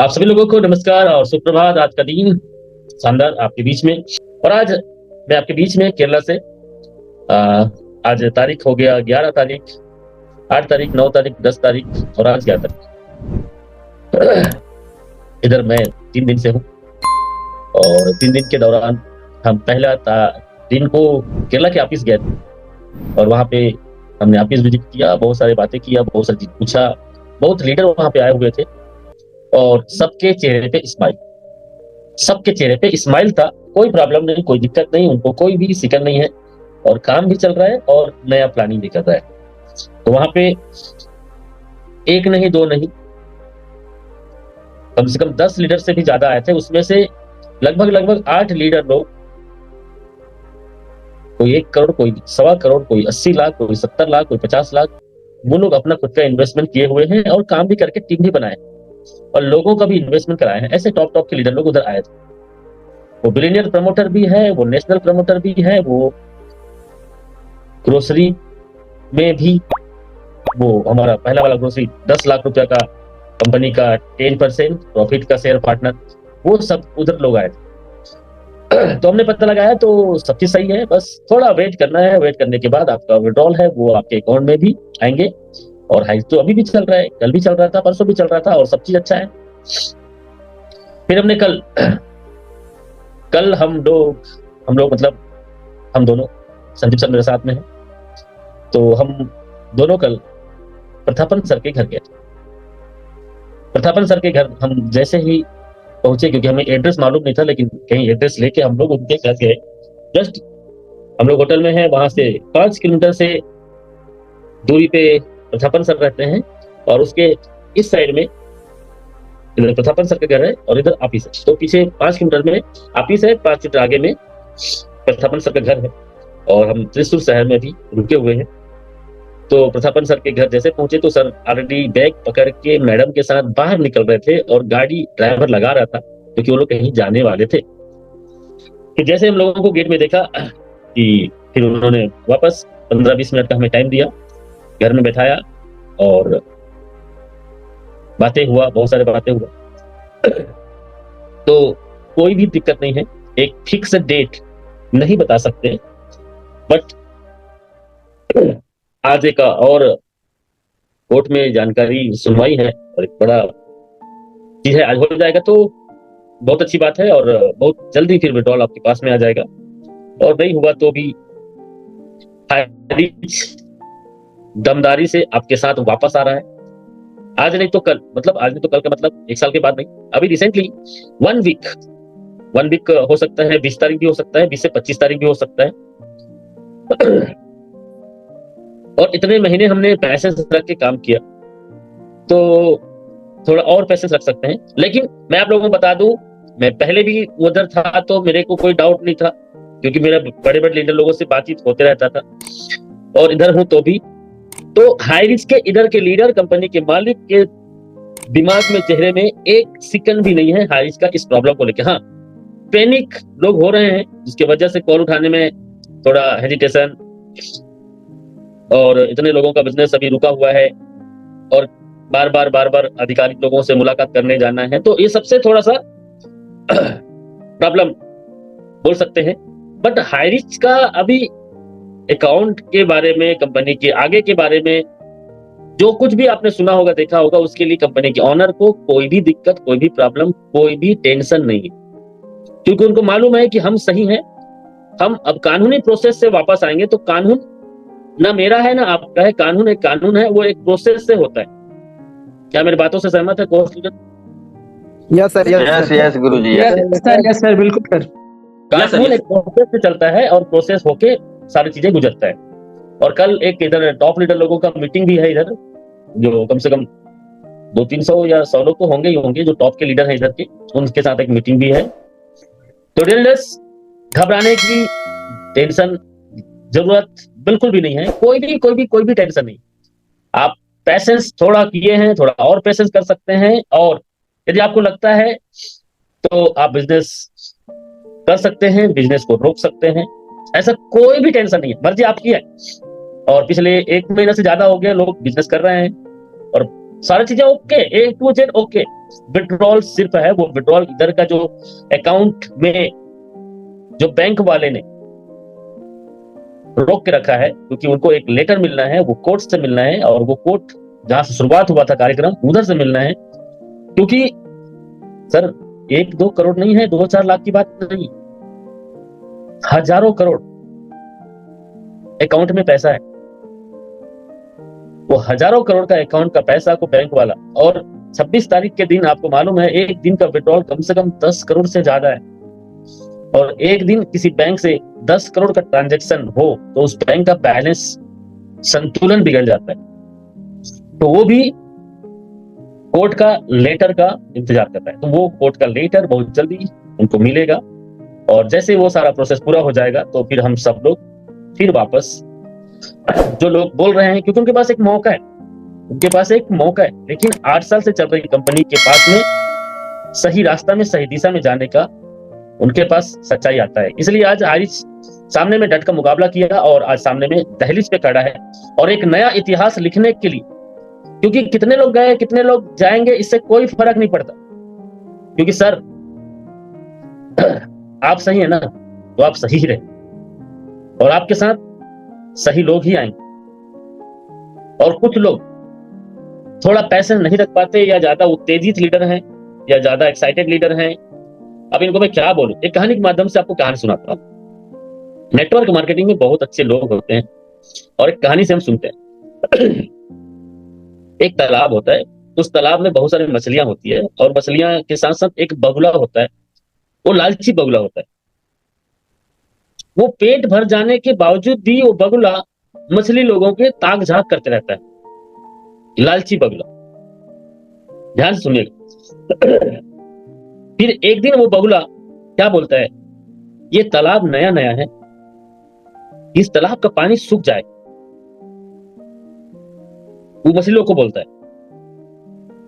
आप सभी लोगों को नमस्कार और सुप्रभात। आज का दिन शानदार आपके बीच में। और आज मैं आपके बीच में केरला से आ, आज तारीख हो गया 11 तारीख, 8 तारीख, 9 तारीख, 10 तारीख और आज 11 तारीख। इधर मैं 3 दिन से हूँ और 3 दिन के दौरान हम दिन को केरला के ऑफिस गए थे और वहाँ पे हमने ऑफिस विजिट किया, बहुत सारी बातें किया, बहुत सारी चीज पूछा। बहुत लीडर वहाँ पे आए हुए थे और सबके चेहरे पे स्माइल था। कोई प्रॉब्लम नहीं, कोई दिक्कत नहीं, उनको कोई भी फिक्र नहीं है और काम भी चल रहा है और नया प्लानिंग भी कर रहा है। तो वहां पे एक नहीं, दो नहीं, कम से कम 10 लीडर से भी ज्यादा आए थे। उसमें से लगभग 8 लीडर लोग, कोई 1 करोड़, कोई 1.25 करोड़, कोई 80 लाख, कोई 70 लाख, कोई 50 लाख, वो लोग अपना खुद का इन्वेस्टमेंट किए हुए हैं और काम भी करके टीम भी बनाए और लोगों का भी इन्वेस्टमेंट कराए हैं। ऐसे टॉप के लीडर लोग उधर आए थे। वो बिलियनियर प्रमोटर भी है, वो नेशनल प्रमोटर भी है, वो ग्रोसरी में भी, वो हमारा पहला वाला ग्रोसरी 10 लाख रुपया का कंपनी का 10% प्रॉफिट का शेयर पार्टनर, वो सब उधर लोग आए थे। तो हमने पता लगाया तो सब चीज सही है, बस थोड़ा वेट करना है। वेट करने के बाद आपका विड्रॉल है वो आपके अकाउंट में भी आएंगे। और हाइक तो अभी भी चल रहा है, कल भी चल रहा था, परसों भी चल रहा था और सब चीज अच्छा है। फिर हमने कल हम लोग मतलब हम दोनों, संदीप सर मेरे साथ में है, तो हम दोनों कल प्रतापन सर के घर गए थे। प्रतापन सर के घर हम जैसे ही पहुंचे, क्योंकि हमें एड्रेस मालूम नहीं था, लेकिन कहीं एड्रेस लेके हम लोग उनके घर गए। जस्ट हम लोग होटल में हैं, वहां से 5 किलोमीटर से दूरी पे प्रतापन सर रहते हैं और उसके इस साइड में इधर प्रतापन सर का घर है और इधर ऑफिस है। तो पीछे 5 किलोमीटर में ऑफिस है, 5 किलोमीटर आगे में प्रतापन सर का घर है और हम त्रिशूर शहर में भी रुके हुए हैं। तो प्रतापन सर के घर जैसे पहुंचे तो सर ऑलरेडी बैग पकड़ के मैडम के साथ बाहर निकल रहे थे और गाड़ी ड्राइवर लगा रहा था क्योंकि वो लोग कहीं जाने वाले थे। फिर जैसे हम लोगों को गेट में देखा कि फिर उन्होंने वापस 15-20 मिनट का हमें टाइम दिया, घर में बैठाया और बहुत सारे बातें हुआ। तो कोई भी दिक्कत नहीं है, एक फिक्स डेट नहीं बता सकते, बट आज एक और कोर्ट में जानकारी सुनवाई है और एक बड़ा चीज है, आज हो जाएगा तो बहुत अच्छी बात है और बहुत जल्दी फिर विड्रॉल आपके पास में आ जाएगा। और नहीं हुआ तो भी दमदारी से आपके साथ वापस आ रहा है। आज नहीं तो कल, मतलब आज नहीं तो कल का मतलब 1 साल के बाद नहीं, अभी रिसेंटली 1 वीक हो सकता है, 20 तारीख भी हो सकता है, 20 से 25 तारीख भी हो सकता है। और इतने महीने हमने पैसे रख के काम किया तो थोड़ा और पैसे रख सकते हैं। लेकिन मैं आप लोगों को बता दूं, मैं पहले भी उधर था तो मेरे को कोई डाउट नहीं था क्योंकि मेरा बड़े लीडर लोगों से बातचीत होते रहता था और इधर हूं तो भी। तो हाई रिस्क के इधर के लीडर, कंपनी के मालिक के दिमाग में, चेहरे में एक सेकंड भी नहीं है हाई रिस्क का इस प्रॉब्लम को लेकर। हाँ, पैनिक लोग हो रहे हैं जिसकी वजह से कॉल उठाने में थोड़ा हेजिटेशन और इतने लोगों का बिजनेस अभी रुका हुआ है और बार बार अधिकारिक लोगों से मुलाकात करने जाना है, तो ये सबसे थोड़ा सा प्रॉब्लम बोल सकते हैं। बट हाई रिस्क का अभी अकाउंट के बारे में, कंपनी के आगे के बारे में जो कुछ भी आपने सुना होगा, देखा होगा, उसके लिए कंपनी के ऑनर को कोई भी दिक्कत, कोई भी प्रॉब्लम, कोई भी टेंशन नहीं है, क्योंकि उनको मालूम है कि हम सही हैं। हम अब कानूनी प्रोसेस से वापस आएंगे तो कानून ना मेरा है ना आपका है, कानून एक कानून है, वो एक प्रोसेस से होता है। क्या मेरी बातों से सहमत है course leader? Yes sir, yes Guruji, yes sir, बिल्कुल सर। कानून एक प्रोसेस से चलता है और प्रोसेस होके सारी चीजें गुजरता है। और कल एक इधर टॉप लीडर लोगों का मीटिंग भी है इधर, जो कम से कम 200-300 या 100 लोग तो होंगे ही होंगे जो टॉप के लीडर हैं इधर के, उनके साथ एक मीटिंग भी है। तो लीडर्स, घबराने की टेंशन जरूरत बिल्कुल भी नहीं है, कोई भी टेंशन नहीं। आप पैसेंस थोड़ा किए हैं, थोड़ा और पैसेंस कर सकते हैं और यदि आपको लगता है तो आप बिजनेस कर सकते हैं, बिजनेस को रोक सकते हैं। ऐसा कोई भी टेंशन नहीं है, मर्जी आपकी है। और पिछले 1 महीना से ज्यादा हो गया लोग बिजनेस कर रहे हैं और सारी चीजें okay, A to Z okay. Withdrawal सिर्फ है वो विड्रॉल इधर का जो अकाउंट में जो बैंक वाले ने रोक के रखा है, क्योंकि उनको एक लेटर मिलना है, वो कोर्ट से मिलना है, और वो कोर्ट जहां से शुरुआत हुआ था कार्यक्रम उधर से मिलना है। क्योंकि सर 1-2 करोड़ नहीं है, 2-4 लाख की बात नहीं, हजारों करोड़ अकाउंट में पैसा है। वो हजारों करोड़ का अकाउंट का पैसा को बैंक वाला, और 26 तारीख के दिन आपको मालूम है एक दिन का विड्रॉल कम से कम 10 करोड़ से ज्यादा है, और एक दिन किसी बैंक से 10 करोड़ का ट्रांजैक्शन हो तो उस बैंक का बैलेंस संतुलन बिगड़ जाता है। तो वो भी कोर्ट का लेटर का इंतजार कर रहा है। तो वो कोर्ट का लेटर बहुत जल्दी उनको मिलेगा, और जैसे वो सारा प्रोसेस पूरा हो जाएगा तो फिर हम सब लोग फिर वापस, जो लोग बोल रहे हैं, क्योंकि उनके पास एक मौका है, उनके पास एक मौका है, लेकिन 8 साल से चल रही कंपनी के पास में सही रास्ता में सही दिशा में जाने का उनके पास सच्चाई आता है। इसलिए आज आरिश सामने में डट का मुकाबला किया, और आज सामने में दहलीज पे खड़ा है, और एक नया इतिहास लिखने के लिए, क्योंकि कितने लोग गए कितने लोग जाएंगे इससे कोई फर्क नहीं पड़ता, क्योंकि सर आप सही है ना तो आप सही ही रहे, और आपके साथ सही लोग ही आएंगे। और कुछ लोग थोड़ा पैशन नहीं रख पाते, या ज्यादा उत्तेजित लीडर हैं, या ज्यादा एक्साइटेड लीडर हैं। अब इनको मैं क्या बोलूं, एक कहानी के माध्यम से आपको कहानी सुनाता हूं। नेटवर्क मार्केटिंग में बहुत अच्छे लोग होते हैं, और एक कहानी से हम सुनते हैं। एक तालाब होता है, उस तालाब में बहुत सारी मछलियां होती है, और मछलियां के साथ साथ एक बगुला होता है। वो लालची बगुला होता है। वो पेट भर जाने के बावजूद भी वो बगुला मछली लोगों के ताक झांक करते रहता है। लालची बगुला, ध्यान से सुनिएगा। फिर एक दिन वो बगुला क्या बोलता है, ये तालाब नया नया है, इस तालाब का पानी सूख जाए। वो मछलियों को बोलता है,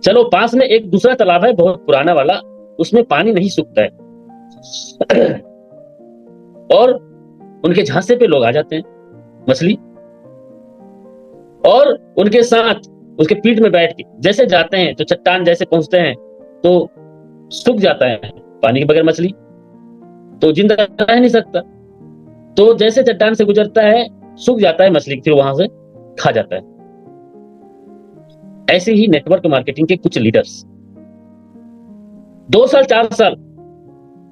चलो पास में एक दूसरा तालाब है बहुत पुराना वाला, उसमें पानी नहीं सूखता है। और उनके झांसे पे लोग आ जाते हैं मछली, और उनके साथ उसके पीठ में बैठ के जैसे जाते हैं तो चट्टान जैसे पहुंचते हैं तो सूख जाता है पानी के बगैर मछली, तो जिंदा रह नहीं सकता। तो जैसे चट्टान से गुजरता है सूख जाता है मछली, फिर वहां से खा जाता है। ऐसे ही नेटवर्क मार्केटिंग के कुछ लीडर्स 2 साल 4 साल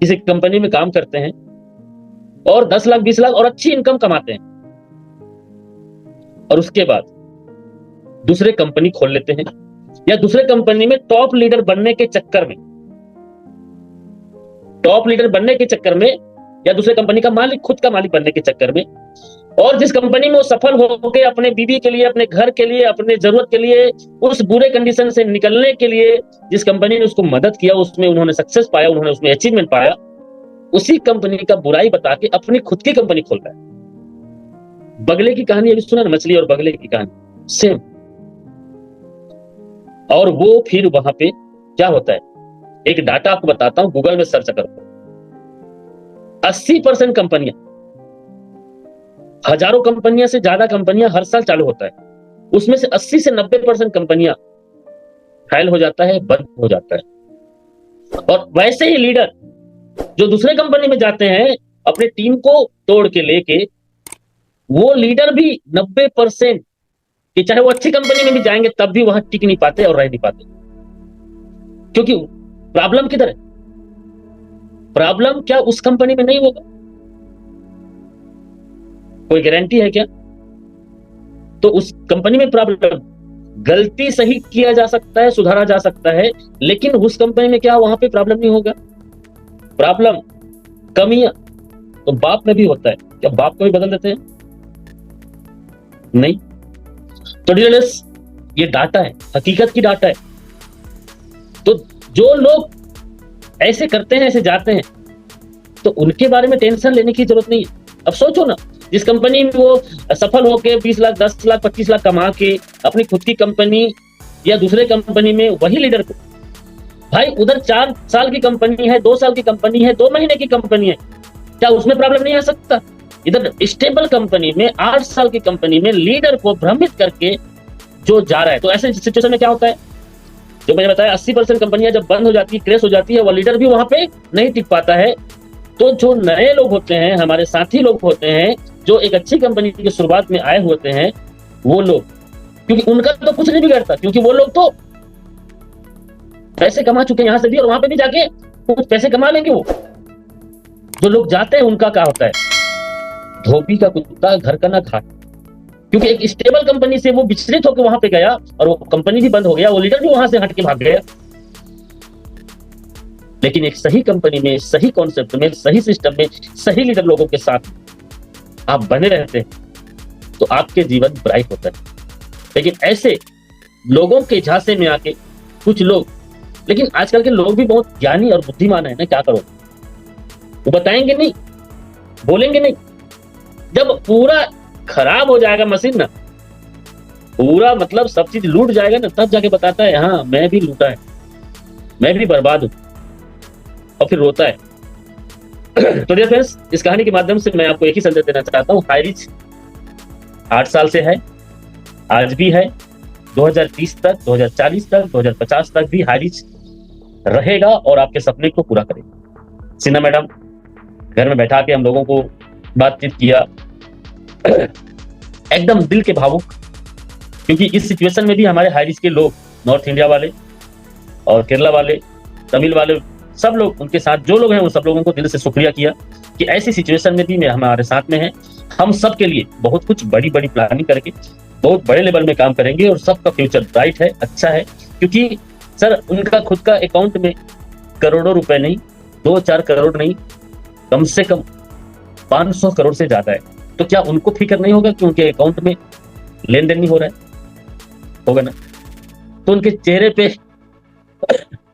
किसी कंपनी में काम करते हैं, और 10 लाख 20 लाख और अच्छी इनकम कमाते हैं, और उसके बाद दूसरे कंपनी खोल लेते हैं, या दूसरे कंपनी में टॉप लीडर बनने के चक्कर में, या दूसरे कंपनी का मालिक, खुद का मालिक बनने के चक्कर में, और जिस कंपनी में वो सफल होकर अपने बीवी के लिए, अपने घर के लिए, अपने जरूरत के लिए, उस बुरे कंडीशन से निकलने के लिए जिस कंपनी ने उसको मदद किया, उसमें उन्होंने सक्सेस पाया, उन्होंने उसमें अचीवमेंट पाया, उसी कंपनी का बुराई बता के अपनी खुद की कंपनी खोलता है। बगले की कहानी अभी सुना ना, मछली और बगले की कहानी सेम। और वो फिर वहां पे क्या होता है, एक डाटा आपको बताता हूं, गूगल में सर्च करो। 80% कंपनियां, हजारों कंपनियां से ज्यादा कंपनियां हर साल चालू होता है, उसमें से 80 से 90% कंपनियां फेल हो जाता है, बंद हो जाता है। और वैसे ही लीडर जो दूसरे कंपनी में जाते हैं अपने टीम को तोड़ के लेके, वो लीडर भी 90% कि चाहे वो अच्छी कंपनी में भी जाएंगे तब भी वहां टिक नहीं पाते और रह नहीं पाते। क्योंकि प्रॉब्लम किधर है? प्रॉब्लम क्या उस कंपनी में नहीं होगा? कोई गारंटी है क्या? तो उस कंपनी में प्रॉब्लम, गलती सही किया जा सकता है, सुधारा जा सकता है, लेकिन उस कंपनी में क्या वहां पे प्रॉब्लम नहीं होगा? प्रॉब्लम, कमियां तो बाप में भी होता है, क्या बाप को भी बदल देते हैं? नहीं। तो डियर्स, ये डाटा है, हकीकत की डाटा है। तो जो लोग ऐसे करते हैं, ऐसे जाते हैं, तो उनके बारे में टेंशन लेने की जरूरत नहीं है। अब सोचो ना, जिस कंपनी में वो सफल होके 20 लाख 10 लाख 25 लाख कमा के अपनी खुद की कंपनी या दूसरे कंपनी में, वही लीडर को, भाई उधर 4 साल की कंपनी है, 2 साल की कंपनी है, 2 महीने की कंपनी है, क्या उसमें प्रॉब्लम नहीं आ सकता? इधर स्टेबल कंपनी में, 8 साल की कंपनी में लीडर को भ्रमित करके जो जा रहा है, तो ऐसे सिचुएशन में क्या होता है, जो मैंने बताया 80% कंपनियां जब बंद हो जाती है, क्रैश हो जाती है, वो लीडर भी वहां पे नहीं टिक पाता है। तो जो नए लोग होते हैं, हमारे साथी लोग होते हैं, जो एक अच्छी कंपनी की शुरुआत में आए होते हैं, वो लोग, क्योंकि उनका तो कुछ नहीं बिगड़ता, क्योंकि वो लोग तो पैसे कमा चुके हैं यहाँ से भी, और वहां पे भी जाके कुछ पैसे कमा लेंगे। वो जो लोग जाते हैं उनका क्या होता है, धोबी का कुत्ता घर का ना खा, क्योंकि एक स्टेबल कंपनी से वो विचलित होकर वहां पे गया और वो कंपनी भी बंद हो गया, वो लीडर भी वहां से हट के भाग गया। लेकिन एक सही कंपनी में, सही कॉन्सेप्ट में, सही सिस्टम में, सही लीडर लोगों के साथ आप बने रहते हैं तो आपके जीवन ब्राइट होता है। लेकिन ऐसे लोगों के झांसे में आके कुछ लोग, लेकिन आजकल के लोग भी बहुत ज्ञानी और बुद्धिमान है ना, क्या करो, वो बताएंगे नहीं, बोलेंगे नहीं। जब पूरा खराब हो जाएगा मशीन ना, पूरा मतलब सब चीज लूट जाएगा ना, तब जाके बताता है हाँ मैं भी लूटा है, मैं भी बर्बाद हूं, और फिर रोता है। तो डियर फ्रेंड्स, इस कहानी के माध्यम से मैं आपको एक ही संदेश देना चाहता हूँ, हाई रिच 8 साल से है, आज भी है, 2030 तक, 2040 तक, 2050 तक भी हाई रिच रहेगा और आपके सपने को पूरा करेगा। सिन्हा मैडम घर में बैठा के हम लोगों को बातचीत किया, एकदम दिल के भावुक, क्योंकि इस सिचुएशन में भी हमारे हाई रिच के लोग, नॉर्थ इंडिया वाले और केरला वाले, तमिल वाले, सब लोग उनके साथ जो लोग हैं, उन सब लोगों को दिल से शुक्रिया किया कि ऐसी सिचुएशन में भी हमारे साथ में है। हम सब के लिए बहुत कुछ बड़ी बड़ी प्लानिंग करके बहुत बड़े लेवल में काम करेंगे और सबका फ्यूचर ब्राइट है, अच्छा है। क्योंकि सर उनका खुद का अकाउंट में करोड़ों रुपए नहीं, 2-4 करोड़ नहीं, कम से कम 500 करोड़ से ज्यादा है। तो क्या उनको फिक्र नहीं होगा कि उनके अकाउंट में लेन देन नहीं हो रहा है? होगा ना। तो उनके चेहरे पे,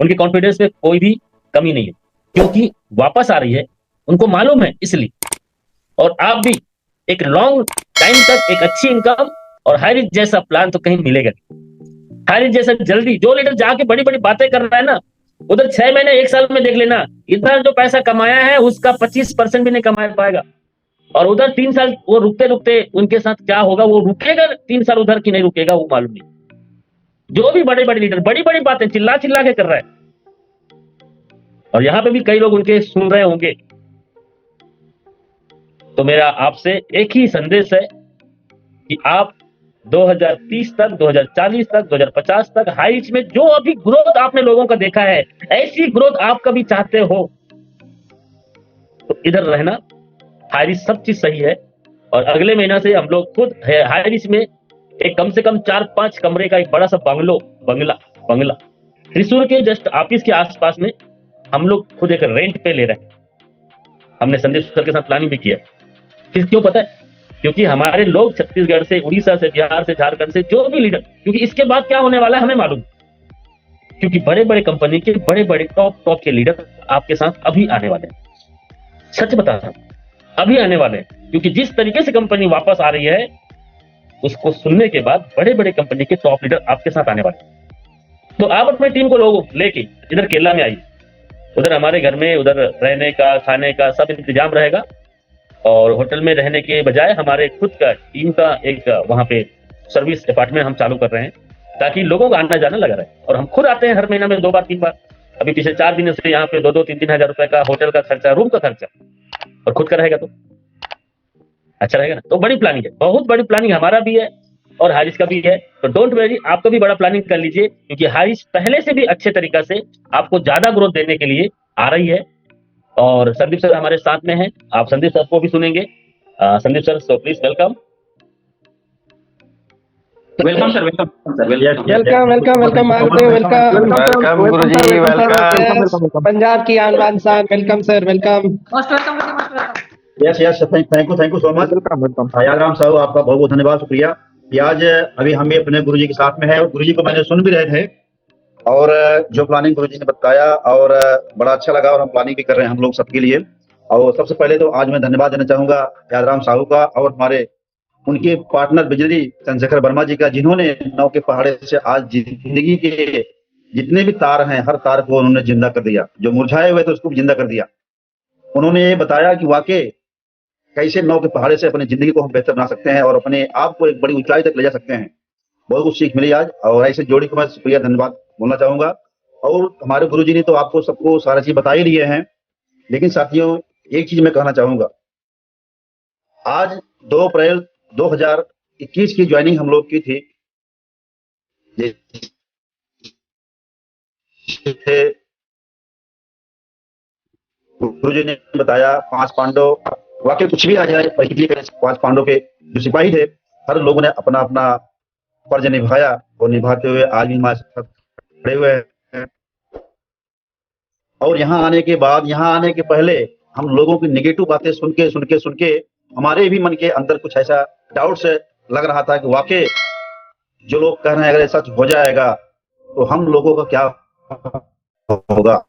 उनके कॉन्फिडेंस पे कोई भी कमी नहीं है, क्योंकि वापस आ रही है, उनको मालूम है इसलिए। और आप भी एक लॉन्ग टाइम तक एक अच्छी इनकम और हाई रिच जैसा प्लान तो कहीं मिलेगा नहीं। हाई रिच जैसा जल्दी, जो लीडर जाके बड़ी बड़ी बातें कर रहा है ना, उधर 6 महीने 1 साल में देख लेना, इधर जो पैसा कमाया है उसका 25% भी नहीं कमा पाएगा। और उधर 3 साल वो रुकते रुकते उनके साथ क्या होगा, वो रुकेगा 3 साल उधर की नहीं रुकेगा, वो मालूम नहीं। जो भी बड़े बड़े लीडर बड़ी बड़ी बातें चिल्ला चिल्ला के कर रहा है, और यहां पे भी कई लोग उनके सुन रहे होंगे। तो मेरा आपसे एक ही संदेश है कि आप 2030 तक, 2040 तक, 2050 तक हाई रिच में जो अभी ग्रोथ आपने लोगों का देखा है, ऐसी ग्रोथ आप कभी चाहते हो तो इधर रहना। हाई रिच सब चीज सही है, और अगले महीना से हम लोग खुद हाई रिच में एक कम से कम 4-5 कमरे का एक बड़ा सा बंगला त्रिशूर के जस्ट ऑफिस के आसपास में हम लोग खुद एक रेंट पे ले रहे हैं। हमने संदीप सर के साथ प्लानिंग भी किया। क्यों पता है? क्योंकि हमारे लोग छत्तीसगढ़ से, उड़ीसा से, बिहार से, झारखंड से, जो भी लीडर, क्योंकि इसके बाद क्या होने वाला है हमें मालूम, क्योंकि बड़े बड़े कंपनी के बड़े बड़े टॉप के लीडर आपके साथ अभी आने वाले हैं। सच बता रहा हूं, अभी आने वाले हैं, क्योंकि जिस तरीके से कंपनी वापस आ रही है उसको सुनने के बाद बड़े बड़े कंपनी के टॉप लीडर आपके साथ आने वाले हैं। तो आप अपनी टीम को लोगों लेके इधर केरला में आइए, उधर हमारे घर में, उधर रहने का, खाने का सब इंतजाम रहेगा, और होटल में रहने के बजाय हमारे खुद का टीम का एक वहां पे सर्विस डिपार्टमेंट हम चालू कर रहे हैं, ताकि लोगों का आना जाना लगा रहे। और हम खुद आते हैं हर महीना में 2 बार 3 बार। अभी पिछले 4 दिन से यहाँ पे 2-2, 3-3 हजार रुपए का होटल का खर्चा, रूम का खर्चा, और खुद का रहेगा तो अच्छा रहेगा ना। तो बड़ी प्लानिंग है, बहुत बड़ी प्लानिंग हमारा भी है और हारिस का भी है। तो डोंट वेरी, आपका भी बड़ा प्लानिंग कर लीजिए, क्योंकि हारिस पहले से भी अच्छे तरीका से आपको ज्यादा ग्रोथ देने के लिए आ रही है। और संदीप सर हमारे साथ में हैं, आप संदीप सर को भी सुनेंगे। Sandeep sir, so please welcome. Welcome sir, welcome sir, welcome Guruji, welcome. Punjab की आन शान, welcome sir, welcome. Yes, thank you so much. Yadram साहब, आपका बहुत बहुत धन्यवाद, शुक्रिया कि आज अभी हम भी अपने गुरुजी के साथ में है, और गुरुजी को मैंने सुन भी रहे थे, और जो प्लानिंग गुरुजी ने बताया और बड़ा अच्छा लगा, और हम प्लानिंग भी कर रहे हैं हम लोग सबके लिए। और सबसे पहले तो आज मैं धन्यवाद देना चाहूंगा यादराम साहू का, और हमारे उनके पार्टनर बिजली चंद्रशेखर वर्मा जी का, जिन्होंने नौ के पहाड़े से आज जिंदगी के जितने भी तार हैं, हर तार को उन्होंने जिंदा कर दिया, जो मुरझाए हुए थे उसको भी जिंदा कर दिया। उन्होंने ये बताया कि वाकई कैसे नौ के पहाड़े से अपनी जिंदगी को हम बेहतर बना सकते हैं और अपने आप को एक बड़ी ऊंचाई तक ले जा सकते हैं। बहुत कुछ सीख मिली आज, और ऐसे जोड़ी को मैं शुक्रिया, धन्यवाद बोलना चाहूंगा। और हमारे गुरुजी ने तो आपको सबको सारा चीज बता ही दिए हैं, लेकिन साथियों एक चीज मैं कहना चाहूंगा। आज 2 अप्रैल 2021 की ज्वाइनिंग हम लोग की थी। गुरुजी ने बताया 5 पांडव, वाकई कुछ भी आ जाए परिस्थिति के 5 पांडव के जो सिपाही थे, हर लोगों ने अपना अपना फर्ज निभाया और निभाते हुए आज भी हमारे साथ खड़े हुए हैं। और यहाँ आने के बाद, यहाँ आने के पहले हम लोगों की नेगेटिव बातें सुन के हमारे भी मन के अंदर कुछ ऐसा डाउट्स लग रहा था कि वाकई जो लोग कह रहे हैं अगर ऐसा हो जाएगा तो हम लोगों का क्या होगा।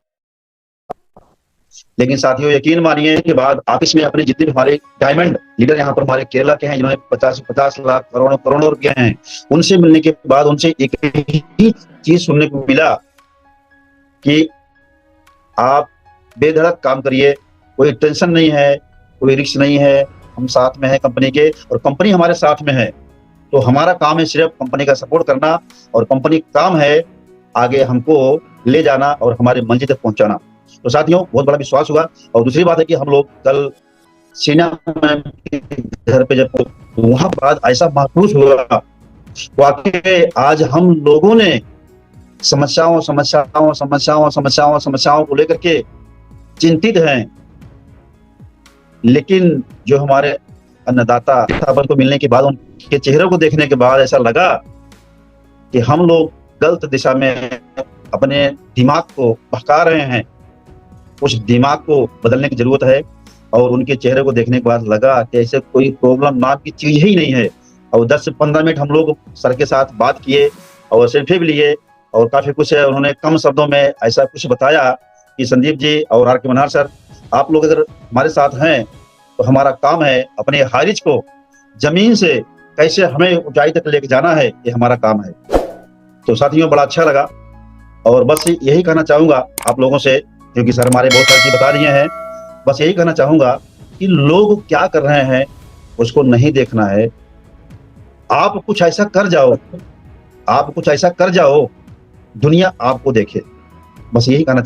लेकिन साथियों यकीन मानिए के बाद ऑफिस में अपने जितने भी हमारे डायमंड लीडर यहाँ पर हमारे केरला के हैं, जिन्होंने 50 लाख करोड़ों रुपए हैं, उनसे मिलने के बाद उनसे एक ही चीज सुनने को मिला कि आप बेधड़क काम करिए, कोई टेंशन नहीं है, कोई रिस्क नहीं है, हम साथ में है कंपनी के और कंपनी हमारे साथ में है। तो हमारा काम है सिर्फ कंपनी का सपोर्ट करना और कंपनी काम है आगे हमको ले जाना और हमारे मंजिल तक पहुंचाना। तो साथियों बहुत बड़ा विश्वास हुआ। और दूसरी बात है कि हम लोग कल सीना मैम के घर पे जब वहां बाद ऐसा महसूस हुआ वाकई आज हम लोगों ने समस्याओं को लेकर के चिंतित हैं, लेकिन जो हमारे अन्नदाता को मिलने के बाद उनके चेहरों को देखने के बाद ऐसा लगा कि हम लोग गलत दिशा में अपने दिमाग को भटका रहे हैं, उस दिमाग को बदलने की जरूरत है। और उनके चेहरे को देखने के बाद लगा कि ऐसे कोई प्रॉब्लम नाम की चीज ही नहीं है। और 10 से 15 मिनट हम लोग सर के साथ बात किए और सेल्फी भी लिए और काफी कुछ उन्होंने कम शब्दों में ऐसा कुछ बताया कि संदीप जी और आर के मनहर सर, आप लोग अगर हमारे साथ हैं तो हमारा काम है अपने हारिज को जमीन से कैसे हमें ऊंचाई तक लेके जाना है, ये हमारा काम है। तो साथियों बड़ा अच्छा लगा और बस यही कहना चाहूंगा आप लोगों से, क्योंकि सर हमारे बहुत सारी चीज बता दिए हैं, बस यही कहना चाहूंगा कि लोग क्या कर रहे हैं उसको नहीं देखना है। आप कुछ ऐसा कर जाओ, दुनिया आपको देखे। बस यही कहना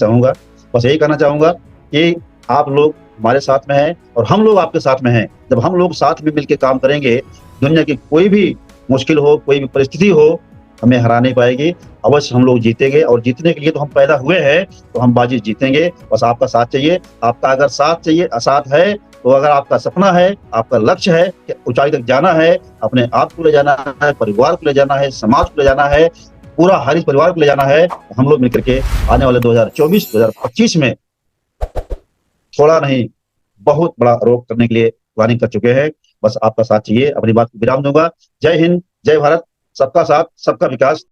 चाहूंगा कि आप लोग हमारे साथ में हैं और हम लोग आपके साथ में हैं। जब हम लोग साथ में मिलकर काम करेंगे, दुनिया की कोई भी मुश्किल हो, कोई भी परिस्थिति हो, हमें हरा नहीं पाएगी। अवश्य हम लोग जीतेंगे और जीतने के लिए तो हम पैदा हुए हैं, तो हम बाजी जीतेंगे। बस आपका साथ चाहिए। आपका अगर साथ है तो अगर आपका सपना है, आपका लक्ष्य है कि ऊंचाई तक जाना है, अपने आप को ले जाना है, परिवार को ले जाना है, समाज को ले जाना है, पूरा हारिज परिवार को ले जाना है, तो हम लोग मिलकर के आने वाले 2024-2025 में थोड़ा नहीं बहुत बड़ा रोक करने के लिए प्लानिंग कर चुके हैं। बस आपका साथ चाहिए। अपनी बात को विराम दूंगा। जय हिंद, जय भारत, सबका साथ सबका विकास।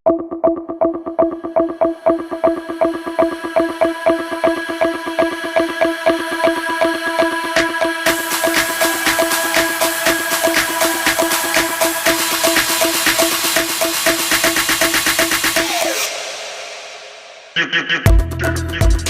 Click, click, click, click, click.